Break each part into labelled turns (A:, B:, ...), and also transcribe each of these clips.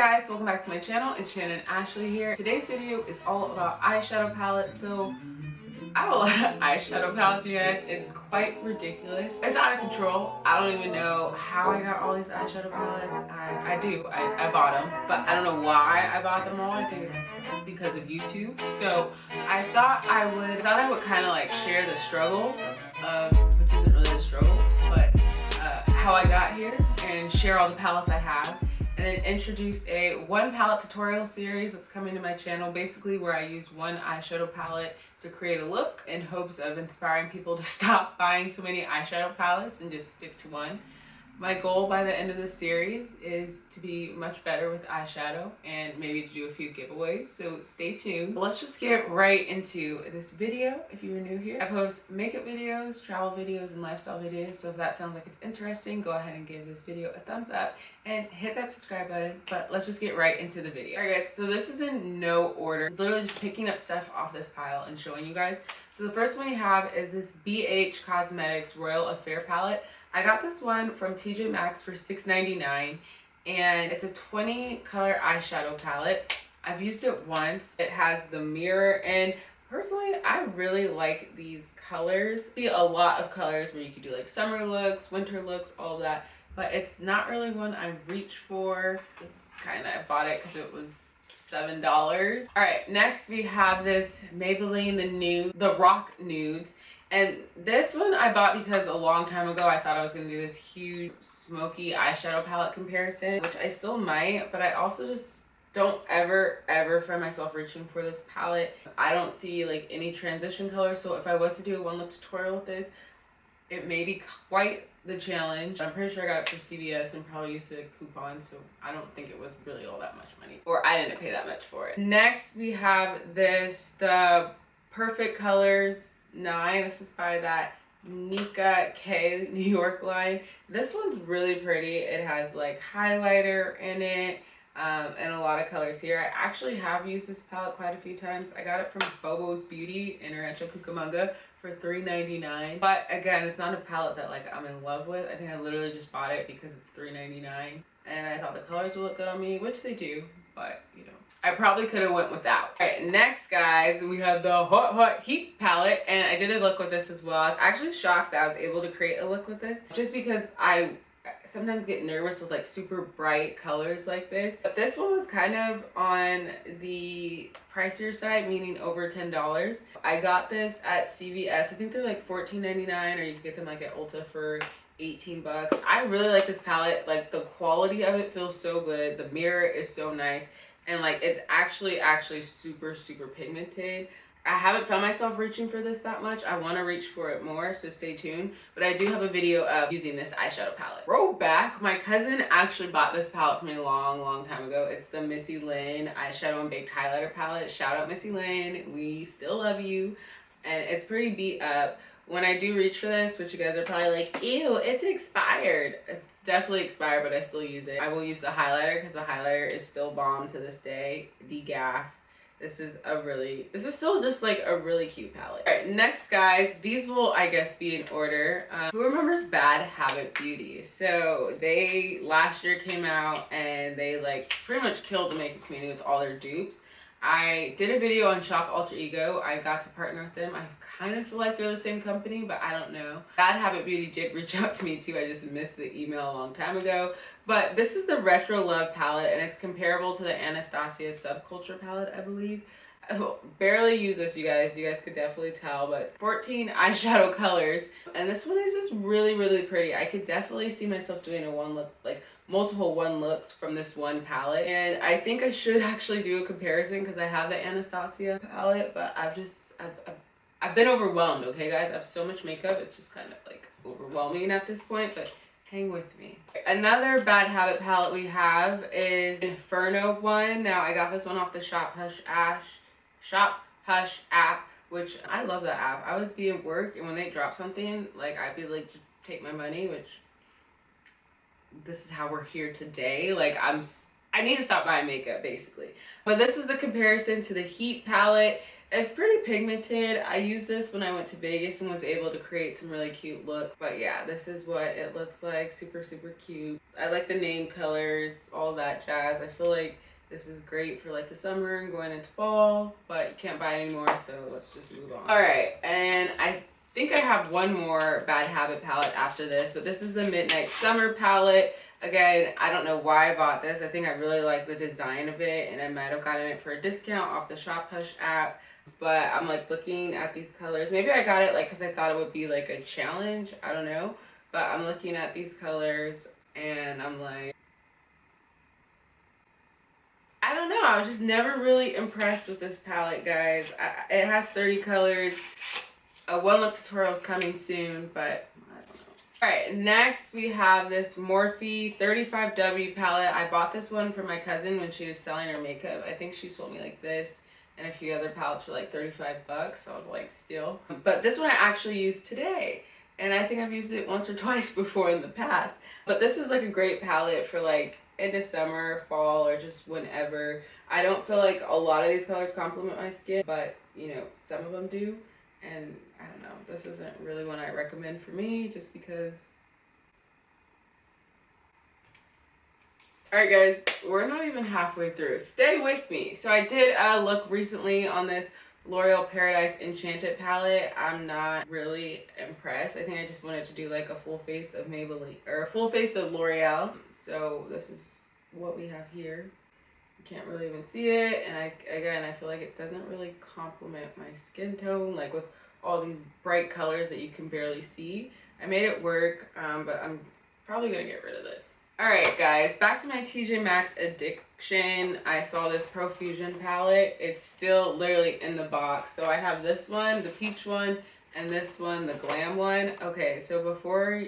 A: guys, welcome back to my channel. It's ShannonAshley here. Today's video is all about eyeshadow palettes. So I have a lot of eyeshadow palettes, you guys. It's quite ridiculous. It's out of control. I don't even know how I got all these eyeshadow palettes. I bought them, but I don't know why I bought them all. I think it's because of YouTube. So I thought I would kind of like share the struggle, which isn't really a struggle, but how I got here and share all the palettes I have. And then introduce a one palette tutorial series that's coming to my channel, basically where I use one eyeshadow palette to create a look in hopes of inspiring people to stop buying so many eyeshadow palettes and just stick to one. My goal by the end of the series is to be much better with eyeshadow and maybe to do a few giveaways, so stay tuned. Let's just get right into this video. If you are new here, I post makeup videos, travel videos, and lifestyle videos, so if that sounds like it's interesting, go ahead and give this video a thumbs up and hit that subscribe button. But let's just get right into the video. Alright guys, so this is in no order, literally just picking up stuff off this pile and showing you guys. So the first one you have is this BHCosmetics Royal Affair palette. I got this one from TJ Maxx for $6.99, and it's a 20 color eyeshadow palette. I've used it once. It has the mirror, and personally I really like these colors. I see a lot of colors where you could do like summer looks, winter looks, all of that, but it's not really one I reach for. Just kind of bought it because it was $7. All right, next we have this Maybelline the Rock Nudes. And this one I bought because a long time ago I thought I was going to do this huge smoky eyeshadow palette comparison, which I still might, but I also just don't ever find myself reaching for this palette. I don't see like any transition color, so if I was to do a one look tutorial with this, it may be quite the challenge. I'm pretty sure I got it for CVS and probably used a coupon, so I don't think it was really all that much money, or I didn't pay that much for it. Next we have the Perfect Colors 9. This is by that NickaK New York line. This one's really pretty. It has like highlighter in it and a lot of colors here. I actually have used this palette quite a few times. I got it from Bobo's Beauty in Rancho Cucamonga for $3.99. But again, it's not a palette that like I'm in love with. I think I literally just bought it because it's $3.99 and I thought the colors would look good on me, which they do, but you know, I probably could have went without. All right, next guys, we have the Hot Heat palette, and I did a look with this as well. I was actually shocked that I was able to create a look with this, just because I sometimes get nervous with like super bright colors like this. But this one was kind of on the pricier side, meaning over $10. I got this at CVS. I think they're like $14.99, or you can get them like at Ulta for 18 bucks. I really like this palette. Like the quality of it feels so good. The mirror is so nice. And like it's actually super pigmented. I haven't found myself reaching for this that much. I want to reach for it more, so stay tuned. But I do have a video of using this eyeshadow palette. Roll back, my cousin actually bought this palette for me a long time ago. It's the Missy Lynn eyeshadow and baked highlighter palette. Shout out Missy Lynn, we still love you. And it's pretty beat up. When I do reach for this, which you guys are probably like, ew, it's expired. It's definitely expired, but I still use it. I will use the highlighter because the highlighter is still bomb to this day. DGAF. This is still just like a really cute palette. All right, next guys, these will I guess be in order. Who remembers Bad Habit Beauty? So they last year came out and they like pretty much killed the makeup community with all their dupes. I did a video on Shop Alter Ego. I got to partner with them. I kind of feel like they're the same company, but I don't know. Bad Habit Beauty did reach out to me too. I just missed the email a long time ago. But this is the Retro Love palette, and it's comparable to the Anastasia Subculture palette, I believe. I barely use this, you guys. You guys could definitely tell, but 14 eyeshadow colors. And this one is just really pretty. I could definitely see myself doing a one look, like multiple one looks from this one palette. And I think I should actually do a comparison because I have the Anastasia palette, but I've been overwhelmed, okay guys? I have so much makeup, it's just kind of like overwhelming at this point, but hang with me. Another Bad Habit palette we have is Inferno one. Now I got this one off the Shop Hush app, which I love that app. I would be at work and when they drop something, like I'd be like, just take my money, which this is how we're here today. Like I need to stop buying makeup basically. But this is the comparison to the Heat palette. It's pretty pigmented. I used this when I went to Vegas and was able to create some really cute looks. But yeah, this is what it looks like. Super, super cute. I like the name colors, all that jazz. I feel like this is great for like the summer and going into fall, but you can't buy it anymore, so let's just move on. All right, and I think I have one more Bad Habit palette after this, but this is the Midnight Summer palette. Again, I don't know why I bought this. I think I really like the design of it, and I might have gotten it for a discount off the Shop Hush app. But I'm like looking at these colors. Maybe I got it like because I thought it would be like a challenge. I don't know. But I'm looking at these colors and I'm like, I don't know. I was just never really impressed with this palette, guys. It has 30 colors. A one look tutorial is coming soon, but I don't know. All right, next we have this Morphe 35W palette. I bought this one for my cousin when she was selling her makeup. I think she sold me like this and a few other palettes for like 35 bucks. So I was like, steal. But this one I actually used today. And I think I've used it once or twice before in the past. But this is like a great palette for like into summer, fall, or just whenever. I don't feel like a lot of these colors complement my skin, but you know, some of them do. And I don't know, this isn't really one I recommend for me just because. Alright guys, we're not even halfway through. Stay with me. So I did look recently on this L'Oreal Paradise Enchanted Palette. I'm not really impressed. I think I just wanted to do like a full face of Maybelline, or a full face of L'Oreal. So this is what we have here. You can't really even see it. And I feel like it doesn't really complement my skin tone, like with all these bright colors that you can barely see. I made it work, but I'm probably gonna get rid of this. Alright guys, back to my TJ Maxx addiction. I saw this Profusion palette. It's still literally in the box. So I have this one, the peach one, and this one, the Glam one. Okay, so before,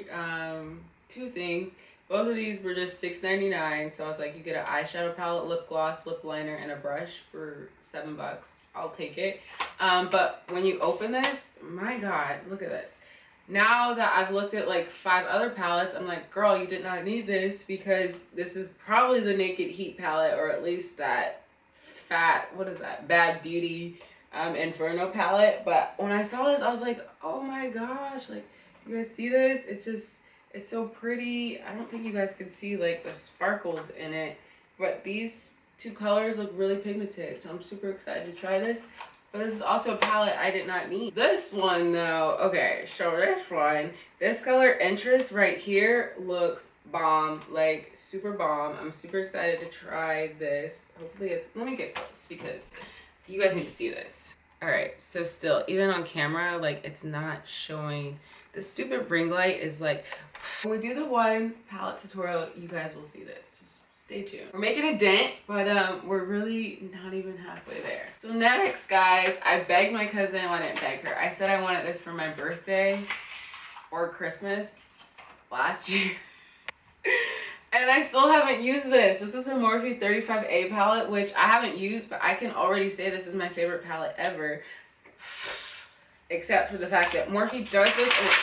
A: two things. Both of these were just $6.99. So I was like, you get an eyeshadow palette, lip gloss, lip liner, and a brush for $7 bucks. I'll take it. But when you open this, my God, look at this. Now that I've looked at like 5 other palettes, I'm like, girl, you did not need this, because this is probably the Naked Heat palette, or at least that fat, what is that, Bad Beauty Inferno palette. But when I saw this, I was like, oh my gosh, like, you guys see this? It's just, it's so pretty. I don't think you guys can see like the sparkles in it, but these two colors look really pigmented, so I'm super excited to try this. But this is also a palette I did not need. This one though, okay, so this one, this color Interest right here looks bomb, like super bomb. I'm super excited to try this. Hopefully it's, let me get close because you guys need to see this. All right, so still, even on camera, like it's not showing. The stupid ring light is like, when we do the one palette tutorial, you guys will see this. Just stay tuned. We're making a dent, but we're really not even halfway there. So next, guys, I begged my cousin. Well, I didn't beg her. I said I wanted this for my birthday or Christmas last year. And I still haven't used this. This is a Morphe 35A palette, which I haven't used, but I can already say this is my favorite palette ever. Except for the fact that Morphe does this and it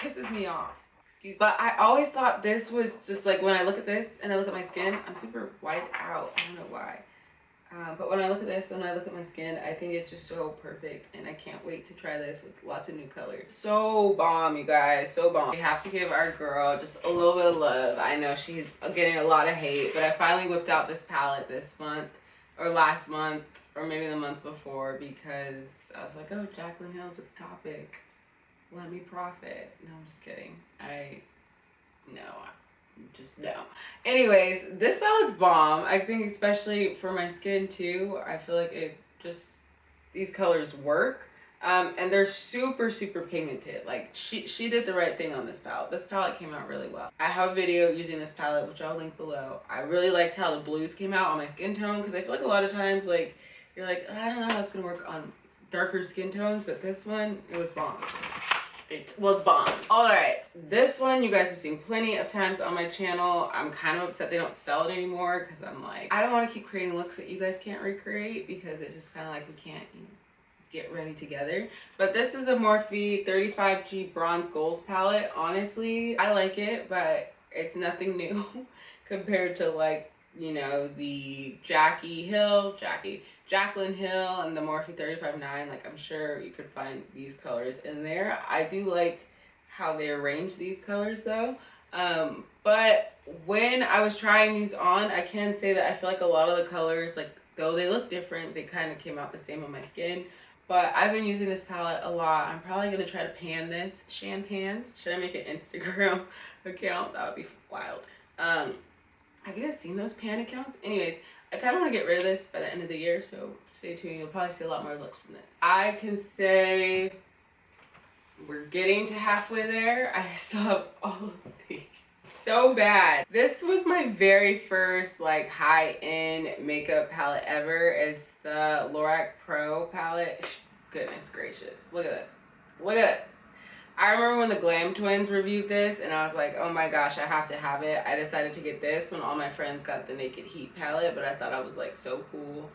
A: pisses me off. Excuse me. But I always thought this was just like, when I look at this and I look at my skin, I'm super white out. I don't know why. But when I look at this and I look at my skin, I think it's just so perfect. And I can't wait to try this with lots of new colors. So bomb, you guys. So bomb. We have to give our girl just a little bit of love. I know she's getting a lot of hate, but I finally whipped out this palette this month, or last month, or maybe the month before, because I was like, oh, Jaclyn Hill's a topic. Let me profit. No, I'm just kidding. No. Anyways, this palette's bomb. I think especially for my skin too. I feel like it just, these colors work. And they're super, super pigmented. Like she did the right thing on this palette. This palette came out really well. I have a video using this palette, which I'll link below. I really liked how the blues came out on my skin tone, because I feel like a lot of times, like, you're like, I don't know how it's gonna work on darker skin tones, but this one, it was bomb. It was bomb. All right, this one you guys have seen plenty of times on my channel. I'm kind of upset they don't sell it anymore, because I'm like, I don't want to keep creating looks that you guys can't recreate, because it's just kind of like we can't, you know, get ready together. But this is the Morphe 35G Bronze Goals palette. Honestly, I like it, but it's nothing new compared to like you know, the Jaclyn Hill and the Morphe 35-9. Like, I'm sure you could find these colors in there. I do like how they arrange these colors though. But when I was trying these on, I can say that I feel like a lot of the colors, like, though they look different, they kind of came out the same on my skin. But I've been using this palette a lot. I'm probably going to try to pan this. Shan pans. Should I make an Instagram account? That would be wild. Have you guys seen those pan accounts? Anyways, I kind of want to get rid of this by the end of the year, so stay tuned. You'll probably see a lot more looks from this. I can say we're getting to halfway there. I still have all of these. So bad. This was my very first like high-end makeup palette ever. It's the Lorac Pro palette. Goodness gracious. Look at this. Look at this. I remember when the Glam twins reviewed this and I was like, oh my gosh, I have to have it. I decided to get this when all my friends got the Naked Heat palette, but I thought I was like so cool.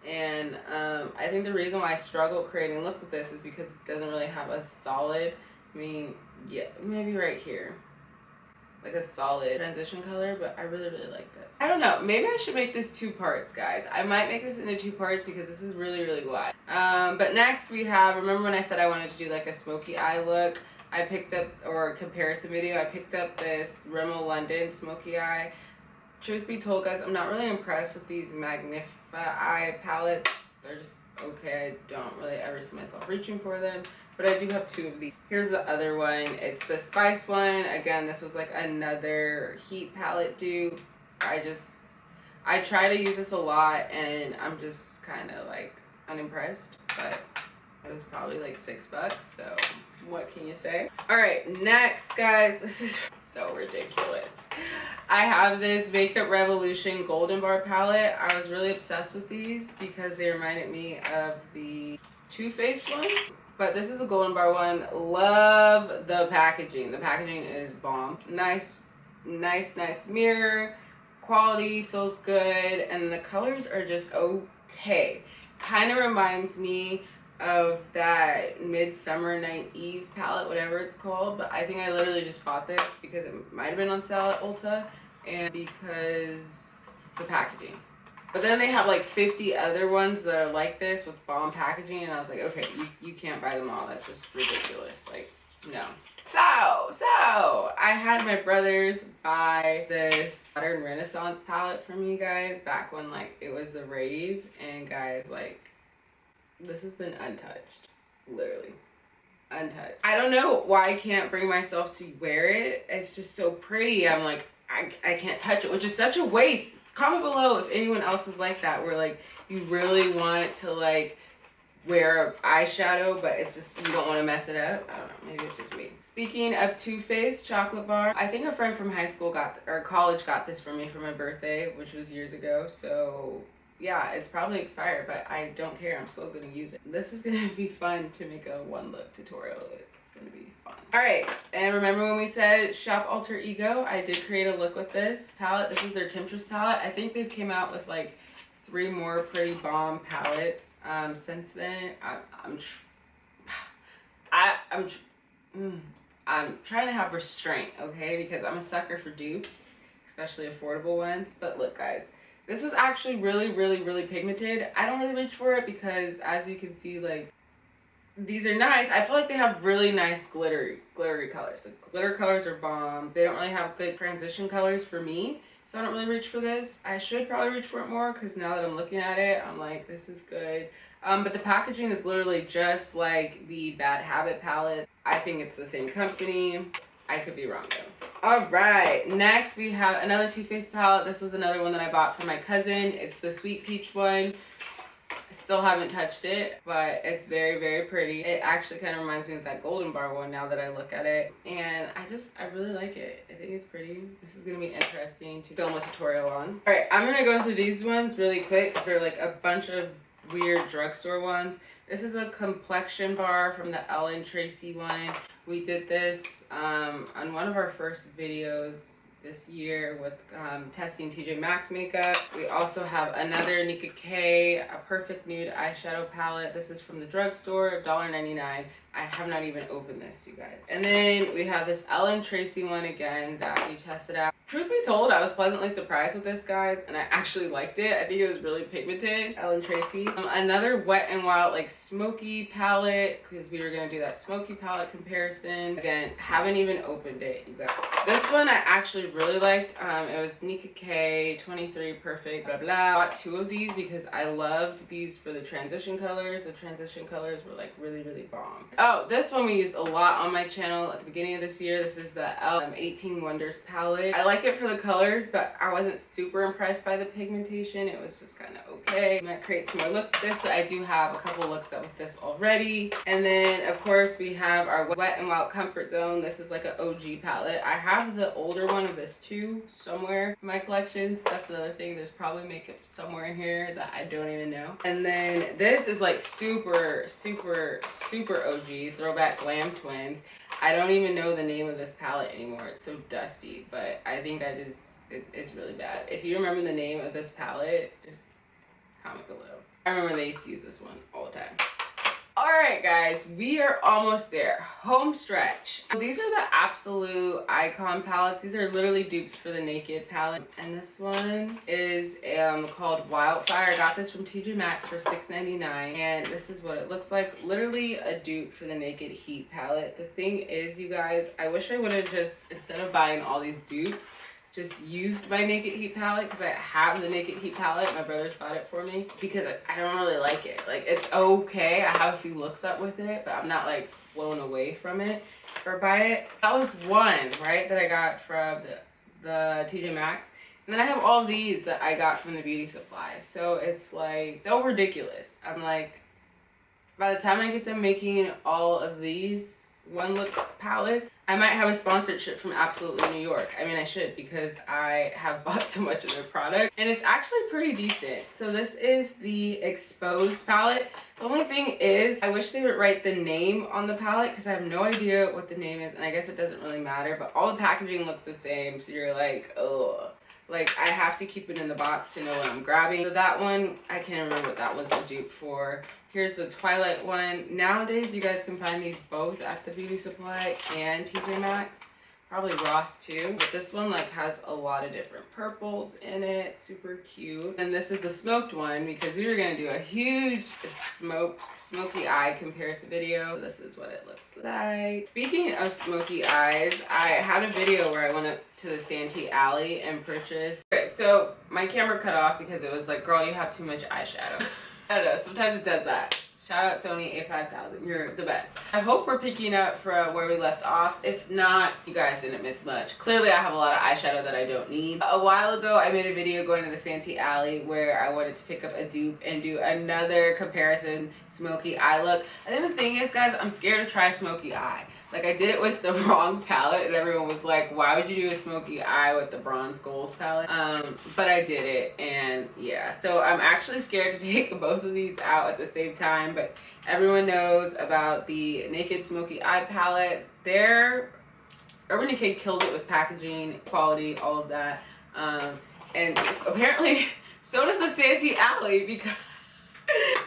A: And I think the reason why I struggle creating looks with this is because it doesn't really have a solid, I mean, yeah, maybe right here, like a solid transition color, but I really like this. I don't know, maybe I should make this 2 parts, guys. I might make this into 2 parts because this is really wide. But next we have, remember when I said I wanted to do like a smoky eye look? I picked up, or a comparison video, I picked up this Rimmel London smoky eye. Truth be told, guys, I'm not really impressed with these Magnif'eyes palettes. They're just okay. I don't really ever see myself reaching for them. But I do have 2 of these. Here's the other one. It's the Spice one. Again, this was like another heat palette dupe. I try to use this a lot and I'm just kind of like unimpressed. But it was probably like $6, so what can you say? All right, next, guys, this is so ridiculous. I have this MakeupRevolution Golden Bar palette. I was really obsessed with these because they reminded me of the TooFaced ones. But this is a Golden Bar one. Love the packaging. The packaging is bomb. Nice mirror. Quality feels good. And the colors are just okay. Kind of reminds me of that Midsummer Night Eve palette, whatever it's called. But I think I literally just bought this because it might have been on sale at Ulta. And because the packaging. But then they have like 50 other ones that are like this with bomb packaging, and I was like, okay, you can't buy them all. That's just ridiculous. Like, no. So I had my brothers buy this Modern Renaissance palette for me, guys, back when like it was the rave, and guys, like, this has been untouched, literally untouched. I don't know why I can't bring myself to wear it. It's just so pretty. I'm like, I can't touch it, which is such a waste. Comment below if anyone else is like that, where like you really want to like wear eyeshadow, but it's just you don't want to mess it up. I don't know, maybe it's just me. Speaking of TooFaced Chocolate Bar, I think a friend from high school college got this for me for my birthday, which was years ago. So yeah, it's probably expired, but I don't care. I'm still gonna use it. This is gonna be fun to make a 1-look tutorial. It's gonna be fun. All right, and remember when we said shop alter ego? I did create a look with this palette. This is their Temptress palette. I think they've came out with like 3 more pretty bomb palettes since then. I'm trying to have restraint, okay, because I'm a sucker for dupes, especially affordable ones. But look, guys, this was actually really pigmented. I don't really reach for it because, as you can see, like, these are nice. I feel like they have really nice glittery colors. The glitter colors are bomb. They don't really have good transition colors for me, so I don't really reach for this. I should probably reach for it more because now that I'm looking at it, I'm like, this is good. But the packaging is literally just like the Bad Habit palette. I think it's the same company. I could be wrong though. All right, next we have another TooFaced palette. This was another one that I bought for my cousin. It's the Sweet Peach one. I still haven't touched it, but it's very pretty. It actually kind of reminds me of that Golden Bar one now that I look at it. And I really like it. I think it's pretty. This is going to be interesting to film a tutorial on. All right, I'm going to go through these ones really quick because they're like a bunch of weird drugstore ones. This is a complexion bar from the Ellen Tracy one. We did this on one of our first videos this year with testing TJ Maxx makeup. We also have another NickaK, a perfect nude eyeshadow palette. This is from the drugstore, $1.99. I have not even opened this, you guys. And then we have this Ellen Tracy one again that we tested out. Truth be told, I was pleasantly surprised with this, guys, and I actually liked it. I think it was really pigmented. Ellen Tracy. Another Wet n Wild like smoky palette, because we were gonna do that smoky palette comparison. Again, haven't even opened it, you guys. This one I actually really liked. It was NickaK 23 Perfect blah blah. I bought 2 of these because I loved these for the transition colors. The transition colors were like really bomb. Oh, this one we used a lot on my channel at the beginning of this year. This is the 18 Wonders palette. I like it for the colors, but I wasn't super impressed by the pigmentation. It was just kind of okay. I might create some more looks with this, but I do have a couple looks up with this already. And then of course we have our Wet n Wild Comfort Zone. This is like an OG palette. I have the older one of this too somewhere in my collections. That's another thing. There's probably makeup somewhere in here that I don't even know. And then this is like super OG throwback Glam twins. I don't even know the name of this palette anymore. It's so dusty, but I think it's really bad. If you remember the name of this palette, just comment below. I remember they used to use this one all the time. Alright guys, we are almost there. Home stretch. So these are the Absolute Icon palettes. These are literally dupes for the Naked palette. And this one is called Wildfire. I got this from TJ Maxx for $6.99. And this is what it looks like. Literally a dupe for the Naked Heat palette. The thing is, you guys, I wish I would have just, instead of buying all these dupes, just used my Naked Heat palette, because I have the Naked Heat palette. My brother's bought it for me because I don't really like it. Like, it's okay. I have a few looks up with it, but I'm not like blown away from it or by it. That was one, right, that I got from the TJ Maxx. And then I have all these that I got from the beauty supply. So it's like so ridiculous. I'm like, by the time I get to making all of these one look palettes, I might have a sponsorship from AbsoluteNewYork. I mean, I should, because I have bought so much of their product and it's actually pretty decent. So this is the Exposed palette. The only thing is, I wish they would write the name on the palette, because I have no idea what the name is, and I guess it doesn't really matter, but all the packaging looks the same, so you're like, ugh. Like, I have to keep it in the box to know what I'm grabbing. So that one, I can't remember what that was a dupe for. Here's the Twilight one. Nowadays, you guys can find these both at the beauty supply and TJ Maxx. Probably Ross too. But this one like has a lot of different purples in it. Super cute. And this is the smoked one, because we were going to do a huge smoky eye comparison video. This is what it looks like. Speaking of smoky eyes, I had a video where I went up to the Santee Alley and purchased. Okay, so my camera cut off because it was like, girl, you have too much eyeshadow. I don't know, sometimes it does that. Shout out Sony A5000, you're the best. I hope we're picking up from where we left off. If not, you guys didn't miss much. Clearly I have a lot of eyeshadow that I don't need. A while ago I made a video going to the Santee Alley where I wanted to pick up a dupe and do another comparison smoky eye look. I think the thing is, guys, I'm scared to try smoky eye. Like, I did it with the wrong palette and everyone was like, why would you do a smoky eye with the Bronze Goals palette? But I did it, and yeah. So I'm actually scared to take both of these out at the same time, but everyone knows about the Naked Smoky Eye palette. UrbanDecay kills it with packaging, quality, all of that. And apparently so does the Santee Alley,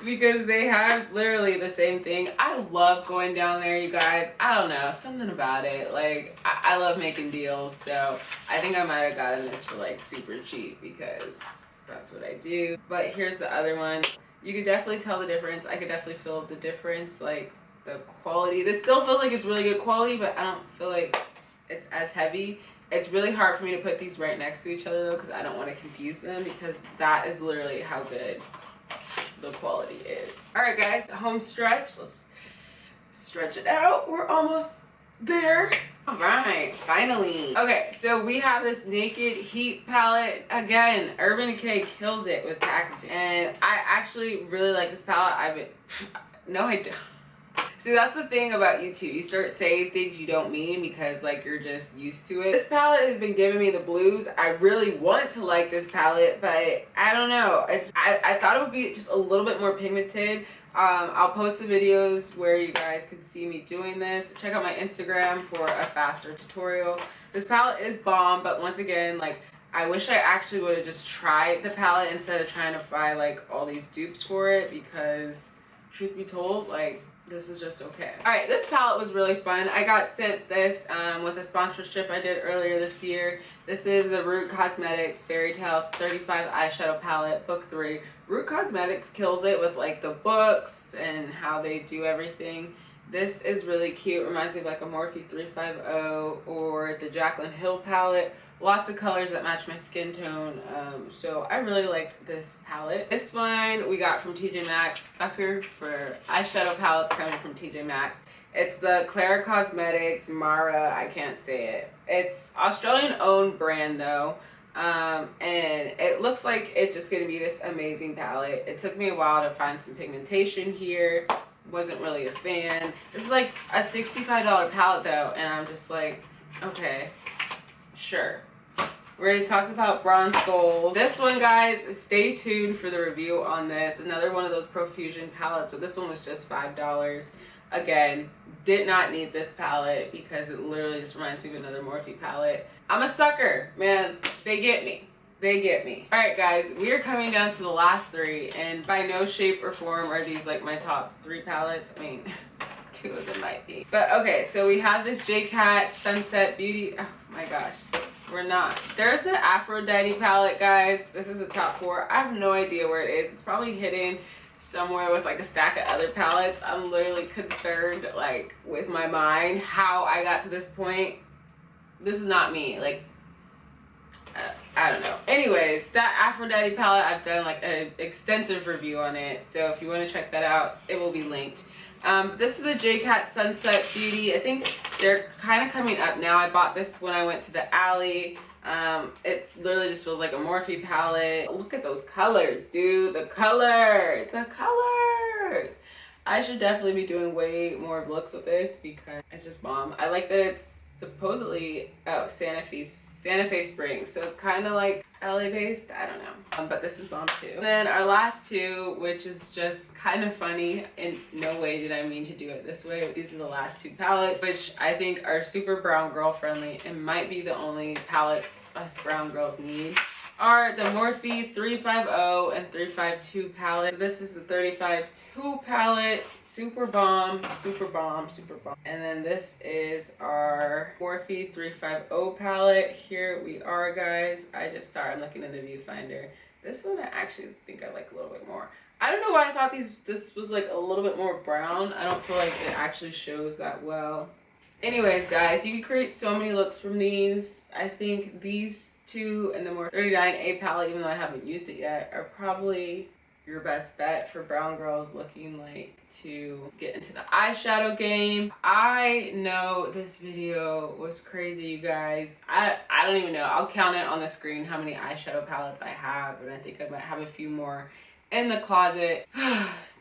A: because they have literally the same thing. I love going down there, you guys. I don't know, something about it. Like, I love making deals, so I think I might have gotten this for like super cheap because that's what I do. But here's the other one. You can definitely tell the difference. I could definitely feel the difference, like the quality. This still feels like it's really good quality, but I don't feel like it's as heavy. It's really hard for me to put these right next to each other though, because I don't want to confuse them, because that is literally how good the quality is. All right, guys, home stretch. Let's stretch it out. We're almost there. All right, finally. Okay, so we have this Naked Heat palette. Again, UrbanDecay kills it with packaging, and I actually really like this palette. No, I don't. See, that's the thing about YouTube. You start saying things you don't mean because like you're just used to it. This palette has been giving me the blues. I really want to like this palette, but I don't know. I thought it would be just a little bit more pigmented. I'll post the videos where you guys can see me doing this. Check out my Instagram for a faster tutorial. This palette is bomb, but once again, like, I wish I actually would have just tried the palette instead of trying to buy like all these dupes for it, because truth be told, like, this is just okay. All right, this palette was really fun. I got sent this with a sponsorship I did earlier this year. This is the UrbanDecay Fairytale 35 eyeshadow palette, book 3. UrbanDecay kills it with like the books and how they do everything. This is really cute. Reminds me of like a Morphe 350 or the Jaclyn Hill palette. Lots of colors that match my skin tone. So I really liked this palette. This one we got from TJ Maxx. Sucker for eyeshadow palettes coming from TJ Maxx. It's the Clara Cosmetics Mara. I can't say it. It's Australian owned brand though. And it looks like it's just going to be this amazing palette. It took me a while to find some pigmentation here. Wasn't really a fan. This is like a $65 palette though, and I'm just like, okay, sure. We already talked about bronze gold. This one, guys, stay tuned for the review on this. Another one of those Profusion palettes, but this one was just $5. Again, did not need this palette because it literally just reminds me of another Morphe palette. I'm a sucker, man. They get me. They get me. All right, guys, we are coming down to the last 3, and by no shape or form are these like my top 3 palettes. I mean, 2 of them might be. But okay, so we have this JCat Sunset Blvd. Oh my gosh, we're not. There's an Aphrodite palette, guys. This is a top 4. I have no idea where it is. It's probably hidden somewhere with like a stack of other palettes. I'm literally concerned, like, with my mind how I got to this point. This is not me. Like, I don't know. Anyways, that Aphrodite palette, I've done like an extensive review on it. So if you want to check that out, it will be linked. This is the JCat Sunset Blvd. I think they're kind of coming up now. I bought this when I went to the alley. It literally just feels like a Morphe palette. Look at those colors, dude. The colors. The colors. I should definitely be doing way more looks with this because it's just bomb. I like that it's supposedly Santa Fe Springs, so it's kind of like LA based. I don't know, but this is bomb too. And then our last 2, which is just kind of funny. In no way did I mean to do it this way. These are the last 2 palettes, which I think are super brown girl friendly and might be the only palettes us brown girls need. Are the Morphe 350 and 352 palette. So this is the 352 palette. Super bomb, super bomb, super bomb. And then this is our Morphe 350 palette. Here we are, guys. I'm looking in the viewfinder. This one I actually think I like a little bit more. I don't know why I thought this was like a little bit more brown. I don't feel like it actually shows that well. Anyways, guys, you can create so many looks from these. I think these 2 and the more 39A palette, even though I haven't used it yet, are probably your best bet for brown girls looking like to get into the eyeshadow game. I know this video was crazy, you guys. I don't even know. I'll count it on the screen how many eyeshadow palettes I have, and I think I might have a few more in the closet.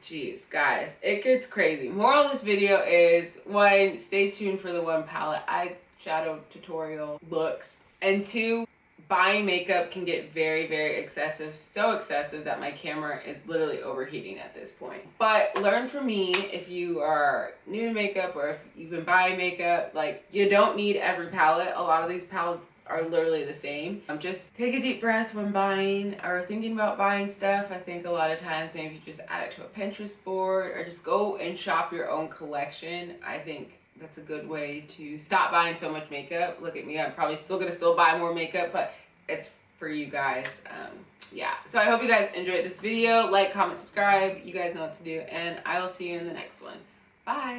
A: Jeez, guys, it gets crazy. Moral of this video is, 1, stay tuned for the 1 palette eyeshadow tutorial looks, and 2, buying makeup can get very, very excessive. So excessive that my camera is literally overheating at this point. But learn from me, if you are new to makeup or if you've been buying makeup, like, you don't need every palette. A lot of these palettes are literally the same. Just take a deep breath when buying or thinking about buying stuff. I think a lot of times maybe you just add it to a Pinterest board or just go and shop your own collection. I think that's a good way to stop buying so much makeup. Look at me, I'm probably still gonna buy more makeup, but it's for you guys. Yeah, so I hope you guys enjoyed this video. Like, comment, subscribe. You guys know what to do, and I will see you in the next one. Bye.